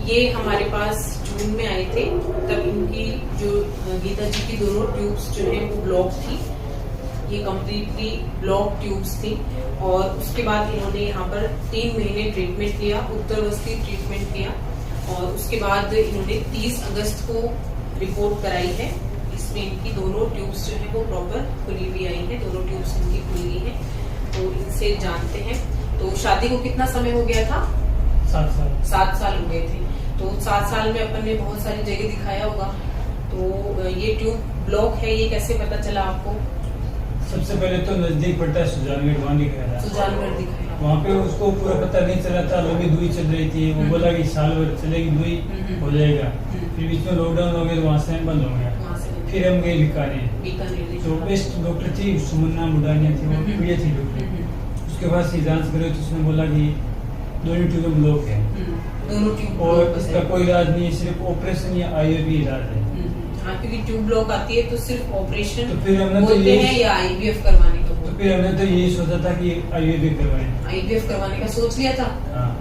ये हमारे पास जून में आए थे, तब इनकी जो गीता जी की दोनों ट्यूब्स जो है वो ब्लॉक थी, ये कम्प्लीटली ब्लॉक ट्यूब्स थी। और उसके बाद इन्होंने यहाँ पर 3 महीने ट्रीटमेंट लिया, उत्तरवस्थी ट्रीटमेंट लिया। और उसके बाद इन्होंने 30 अगस्त को रिपोर्ट कराई है। इसमें इनकी दोनों ट्यूब्स जो है वो प्रॉपर खुली हुई आई है, दोनों ट्यूब्स इनकी खुली है। तो इनसे जानते हैं, तो शादी को कितना समय हो गया था? 7 साल हो गए थे। तो 7 साल में अपन ने बहुत सारी जगह दिखाया होगा, तो ये ट्यूब ब्लॉक है, ये कैसे पता चला आपको? सबसे पहले तो नजदीक पड़ता है सुजानगढ़, वहाँ दिखाया, सुजानगढ़ दिखाया। वहाँ पे उसको पूरा पता नहीं चला था, लंबी दूरी चल रही थी। वो बोला कि साल भर चलेगी दूरी, हो जाएगा। फिर बीच में लॉकडाउन हो गया तो वहाँ से बंद हो गया। फिर हम गए बीकानेर, जो बेस्ट डॉक्टर थी सुमन्ना बुढ़ानिया थी, वो बढ़िया थी डॉक्टर। उसके बाद से जांच करे तो उसने बोला कि दोनों ट्यूब ब्लॉक है, दोनों ट्यूब, और इसका कोई इलाज नहीं है, सिर्फ ऑपरेशन या आईवीएफ इलाज है। हाँ, क्योंकि ट्यूब ब्लॉक आती है तो सिर्फ ऑपरेशन तो फिर हमने बोलते हैं या आईवीएफ करवाने का। तो फिर हमने तो यही सोचा था कि आईवीएफ करवाएं, आईवीएफ करवाने का सोच लिया था। हाँ।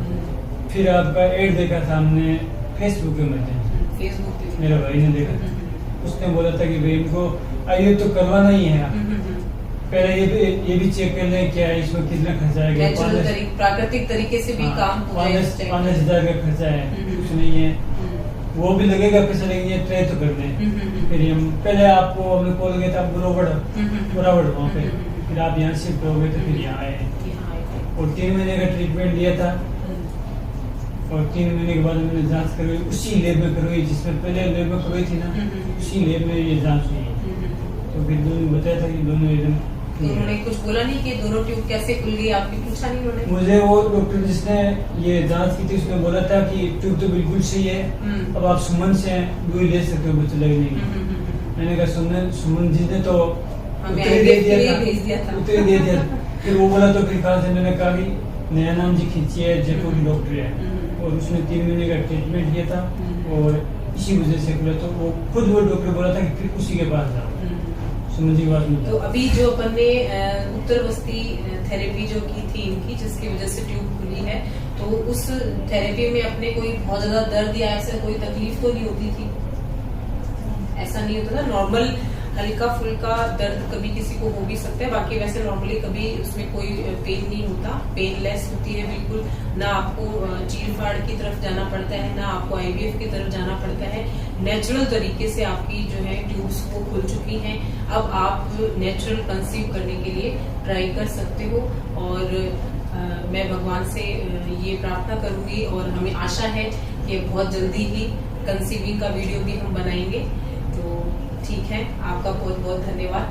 फिर आपका एड देखा था हमने फेसबुक के माध्यम से, फेसबुक पे मेरा भाई ने देखा था। उसने बोला था कि भाई इनको आईवीएफ तो करवाना ही है, पहले ये भी चेक कर लें क्या है, इसमें कितना खर्चा आएगा। प्राकृतिक तरीके से भी काम 5,000 का खर्चा है, कुछ नहीं है, वो भी लगेगा पैसा, लेकिन ये ट्राई तो कर लें। फिर हम पहले आपको हमने कॉल किया था बुरावड़ वहाँ पे, फिर आप यहाँ शिफ्ट हो गए तो फिर यहाँ आए और 3 महीने का ट्रीटमेंट लिया था। और 3 महीने के बाद हमने जांच करवाई, उसी लैब में करवाई जिसमें पहले लैब में करवाई थी ना, उसी लैब में ये जांच हुई। तो फिर दोनों बताया था कि दोनों एकदम। उन्होंने कुछ बोला नहीं कि दोनों ट्यूब कैसे खुल गई, आपने पूछा नहीं उन्होंने? मुझे वो डॉक्टर जिसने ये जांच की थी उसने बोला था कि ट्यूब तो बिल्कुल सही है, अब आप सुमन से दूरी ले सकते हो बच्चे लगने की। मैंने कहा सुमन जी ने तो उत्तर दे दिया था। फिर वो बोला तो फिर कहा से मैंने कहा कि नया नाम जी खींची है, जयपुर की डॉक्टर है, और उसने 3 महीने का ट्रीटमेंट लिया था और इसी वजह से खुला। तो वो खुद वो डॉक्टर बोला था कि फिर उसी के पास जाओ, सुमन जी के पास। तो अभी जो अपन ने उत्तरवस्थी थेरेपी जो की थी इनकी, जिसकी वजह से ट्यूब खुली है, तो उस थेरेपी में अपने कोई बहुत ज्यादा दर्द या ऐसा कोई तकलीफ तो नहीं होती थी? ऐसा नहीं होता था, नॉर्मल हल्का फुल्का दर्द कभी किसी को हो भी सकता है, बाकी वैसे नॉर्मली कभी उसमें कोई पेन नहीं होता, पेनलेस होती है बिल्कुल। ना आपको चीर फाड़ की तरफ जाना पड़ता है, ना आपको आईवीएफ की तरफ जाना पड़ता है। नेचुरल तरीके से आपकी जो है ट्यूब्स वो खुल चुकी हैं। अब आप नेचुरल कंसीव करने के लिए ट्राई कर सकते हो। और मैं भगवान से ये प्रार्थना करूंगी और हमें आशा है कि बहुत जल्दी ही कंसीविंग का वीडियो भी हम बनाएंगे। तो ठीक है, आपका बहुत बहुत धन्यवाद।